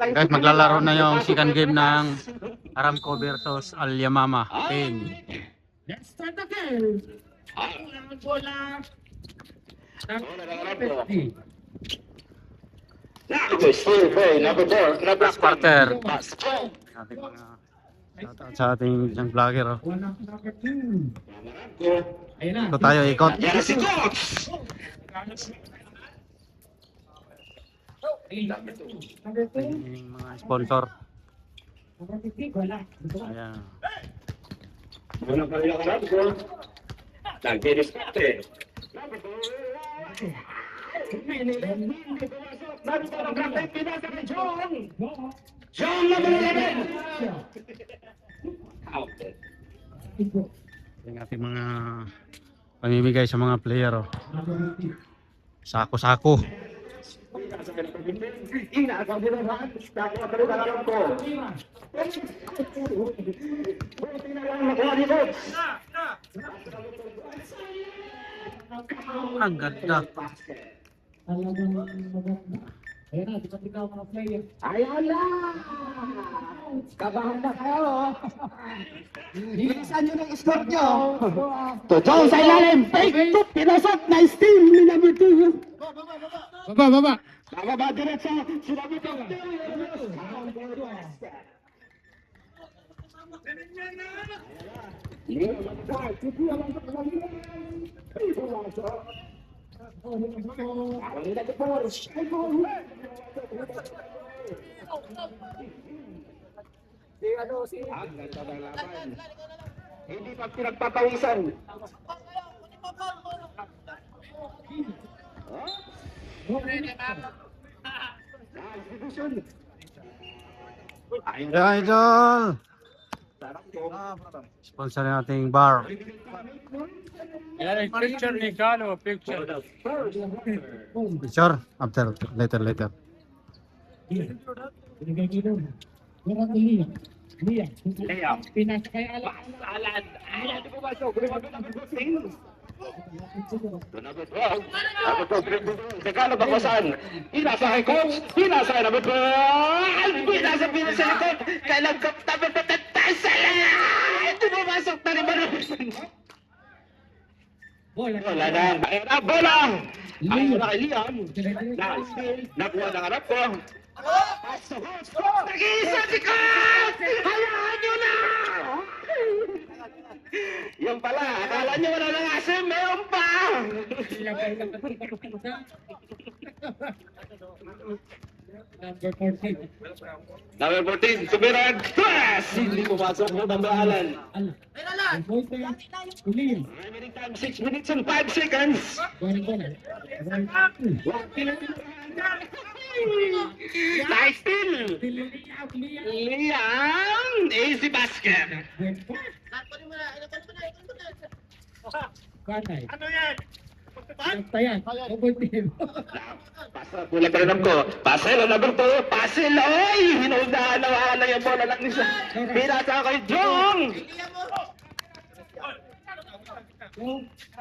Guys, maglalaro na yung second game ng Aramco versus Al Yamama Pain. Let's start the game. Bola. Last quarter. Ating mga shoutout sa ating isang vlogger. Number 2. Ayun na. Ito tayo, ikot. Number 2. Yung mga sponsor. Number 15. Wala. Ayan. Buona partita con l'arbitro. Dai, piedi scotte. John number 11. Out. Yung ating mga pamimigay sa mga player. Oh. Sako-sako. Ang ganda. Talagang maganda. Ayun na, ikaw mga player. Ayan na! Kabahan na kayo! Bilisan nyo ng score nyo! To John sa ilalim! Fake to! Pinasok! Nice team! Ni number 2! Baba. Bababa diretso! Si number 2! Ang ganda ng laban. Hindi pa pinagpapawisan. Idol! Sponsor nating bar. Picture ni Kano, picture. Picture? After, later. Binigay ko doon. Meron ni Lia. Lia. Pinasakay alam. Alan, di ba so? Number 12. Number 12. Segalo baklasan. Pinasakay ko. Pinasakay number 12. Pinasakay sa likod. Kailang kaptabi patatay sa lahat. Di ba masok na rin ba? Bola. Wala na. Ayan na, bola! Ayun na kay Liam. Na-steal. Nakuha ng harap ko. Nag-iisa si Kat! Hayaan nyo na! Yung pala, akala nyo wala ng asim, meron pa! Number 14. Number 14, Sumiran. Yes! Hindi pumasok mo ng bahalan. Ang point na Lia. Remaining time, 6 minutes and 5 seconds. Bola. Nice steal! Lia. Liam! Easy basket! Kanay. Ano yan? Tayan. Double team. Pasok, wala pa rin ko. Pasel, number 2. Pasel, oy! Hinuldahan na wala yung bola lang nisa. Pinasa kay Jong!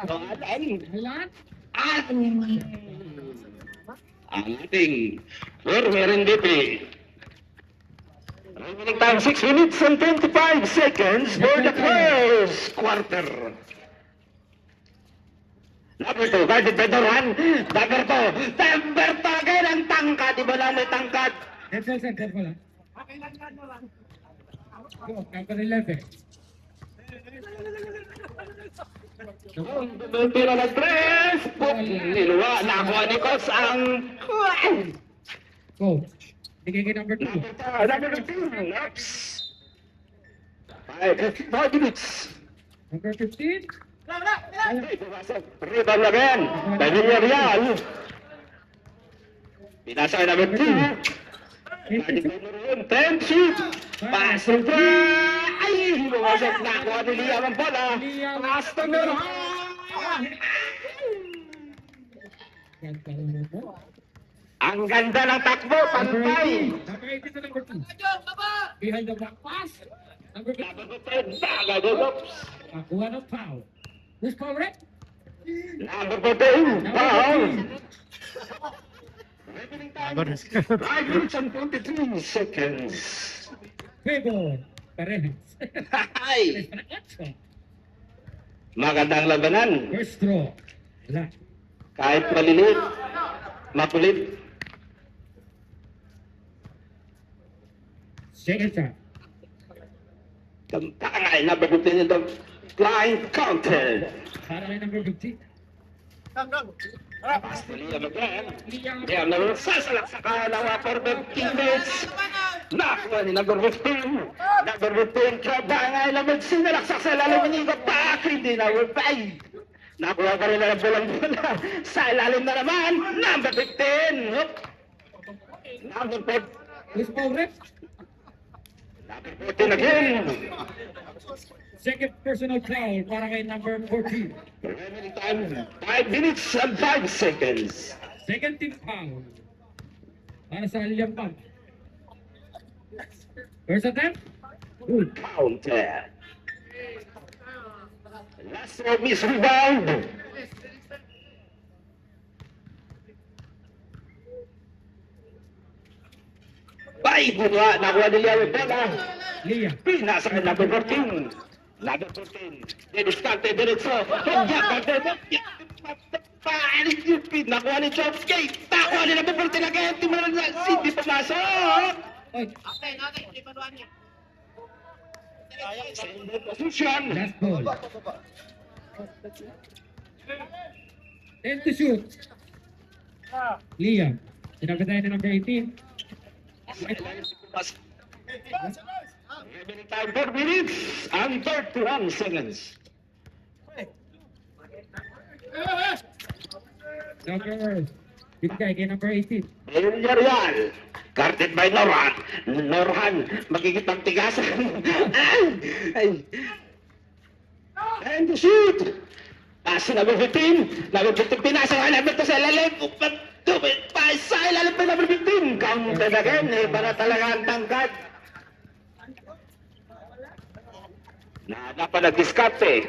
Alan. At ang ating Warren DP. Remaining time 6 minutes and 25 seconds for the first quarter. Number 2, guarded by Doran. Number 2, again ang tangkad. Di ba lang may tangkad? Center pala. Number 11. Tira ng 3. Niluwa. Nakuha ni Coach ang... Go. Bigay kay number 2. Number 2, next. 5 minutes. Number 15. Rebound again. By Villarreal. Pinasa number 2. 10 shoot. Pass to ay! Bumasok na ako ni Liam ang bola. Pass to Nurhan. Ang ganda ng takbo. Pantay. Number 18 to number 2. Behind the back pass. Number 15. Nagagulops. Nakuha ng foul. Who's foul, right? Number 14. Foul. Remaining time, 5 minutes and 23 seconds. Favor. Parehas. Ay! Action. Magandang labanan. First draw. Wala. Kahit malilit, makulit. Second shot. Tampangay na bagutin nito. Flying counter. Para kay number 15. Liam again. Liam na sasalak sa kalawa for the teammates. Nakuha ni number 15. Number 15, kabangay na magsinalaksak sa ilalim ni Nico Pac. Hindi na wabay. Nakuha ka rin na ng bola. Sa ilalim na naman. Number 15. Hook. Number 15. Who's foul ref? Number 14 again. Second personal foul para kay number 14. Remaining time, 5 minutes and 5 seconds. Second team foul. Para sa Alyampag. First attempt. Good. Counter. Last row miss rebound. Bay, bunga, nakuha nila yung bola. Liam. Pinasa kay number 14. Number 14. Didiskarte, diretso. Nakuha ni Chomsky. Nakuha ni number 14 again. Timulan na. Hindi pumasok. Oy. Same position. Last ball. 10 to shoot. Liam. Sinabi tayo na number 18. Remaining time 4 minutes and 31 seconds. Number. Bigay kay number 18. Villarreal, guarded by Norhan. Norhan, magigitang tigasan. Ay. And the shoot. Pass number 15. Number 15 pinasa ka number 2 sa ilalim. Pa sa ilalim pa number 15. Counted again. Iba na talaga ang tangkad. Dapat nag-discarte.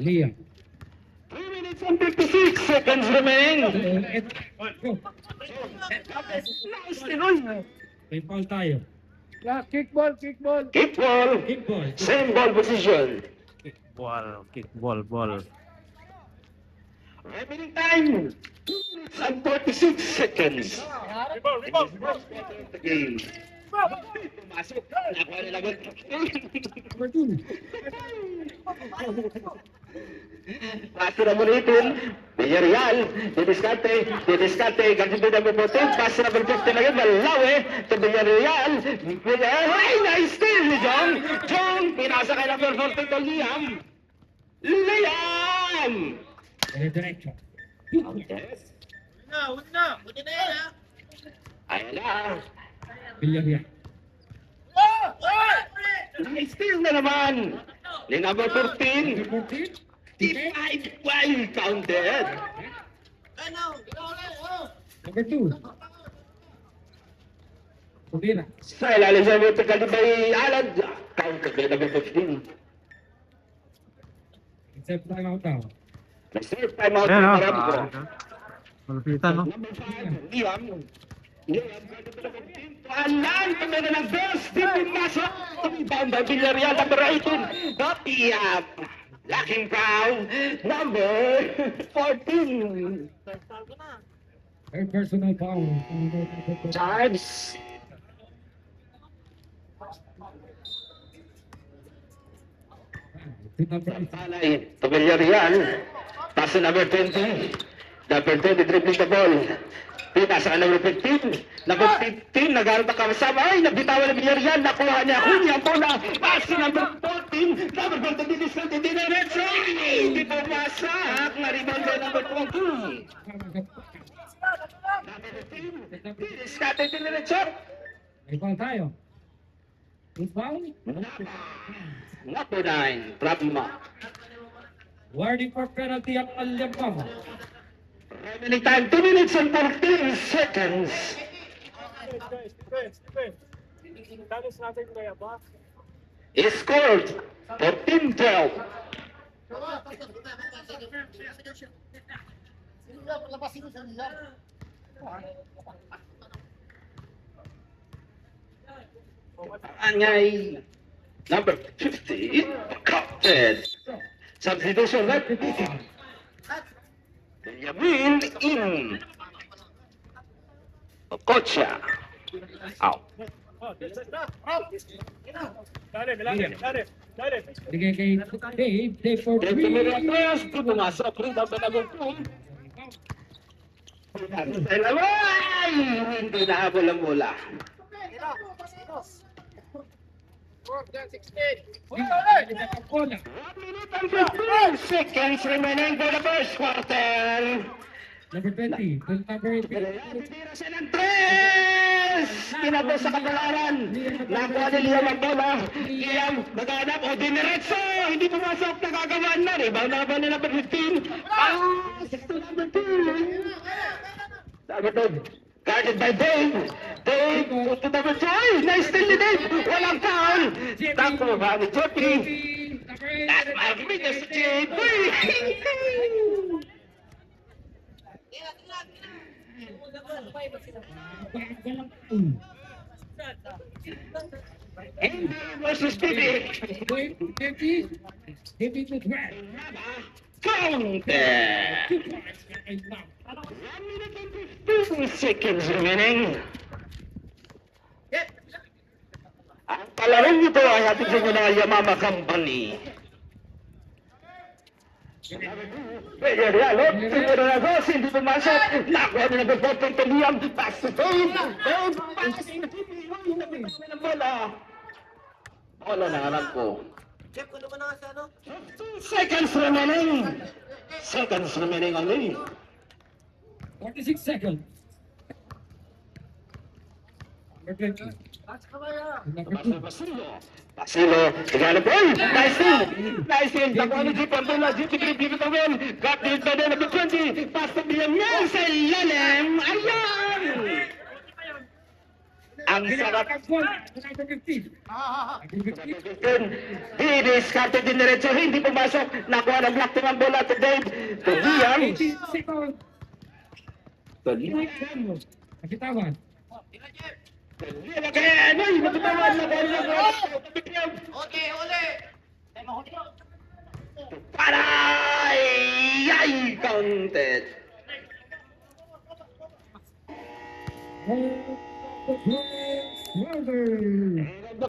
Liam. 3 minutes and 56 seconds remaining. Go. Nice, Tinoy. May foul tayo. Kickball. Kick ball. Kick ball. Same ball position. Kick ball. Remaining time. 2 minutes and 46 seconds. The game. Pumasok. Nakuha nila agad. Number 2. Paso na mulitin. Villarreal. Didiskarte. Ganyan din ang puputin. Paso na 50 na yun. Malawi. To Villarreal. Ay, nice steal ni Jong. Jong. Pinasa kay number 14 to Liam. Liam. Diretso. Yes. Ayan na. Villarreal. Nice steal na naman. Ni number 14. Number 14. Define well counted. Number 2. Subira. Sa ilalim sa vertical ni Bay Alad. Counted by number 15. Except time out now. Nag-serve time out Ayan, ng oh. Aramco. Malupitan, no? Number 5, Liam. Liam, Alan, tumira ng best. Di pumasok. Rebound by Villarreal, number 18. Batiap. Laking foul. Number 14. Third personal foul. Charge. To number 18. Palay to Villarreal. Pass to number 20. Number 20 dribbling the ball. Pinasa ka number 15. Number 15, nag-aaral na kasama. Ay, nabitawan na Villarreal. Nakuha niya. Kunya ang bola. Pass to number 14. Number 14, diniscount. Dinaretso. Hindi pumasak. Na-rebound by number 20. Number 15. Diniscount. Dinaretso. May foul tayo. Who's foul? Number 9. Brahma. Warning for penalty ang Alyampag. Remaining time 2 minutes and 14 seconds. Is scored 14-12. Angay number 50 captain. Substitution left. Benjamin in. Okocha. Out. Dale, dale. Bigay kay Dave for Dave three. Miraculas, pumasok rin ang panagulong. Ay, hindi nahabol ang bola. 1 minute and 15 seconds remaining for the first quarter. Number 20. Number 18. Tira siya ng tres! Tinapos sa kapalaran. Nakuha ni Liam ang bola. Liam, naghanap o diniretso. Hindi pumasok, nagagawa na. Rebound naman ni number 15. To number 2. Number 2. Guarded by Dave. Dave, to number 2. Nice steal ni Dave. Walang foul. Tako ba ni Jeffrey? That's my goodness, Jeffrey. Hindi versus Stevie. Give me the threat. Counter. 1 minute and 15 seconds remaining. Ang palarong ito ay hatid sa inyo ng Yamama Company. Pwede Realo, siguro na dos, hindi pumasok. Nakuha na nag-report to Liam. Pass to Dave. Dave, pass to Dave. Nagpapawin ang bola. Bola na alam ko. 15 seconds remaining. Seconds remaining only. 46 seconds. Number 20. Number 2. Basilo, tigala po. Nice team. Nice team. Nakuha ni Jeep ang bola. Jeep, give it away. Got the by the number 20. Pass to Liam. Yes, sa ilalim. Ayan! Ang sarap. Number 15. Number 15. Didiskarte din diretso. Hindi pumasok. Nakuha ng block ng bola to Dave. To Liam. 18 seconds. To Liam. Nakitawan. Liam. Kaya ano yung nagtatawan na bola ng bola. Okay, uli. Paray! Ay! Counted. Brother.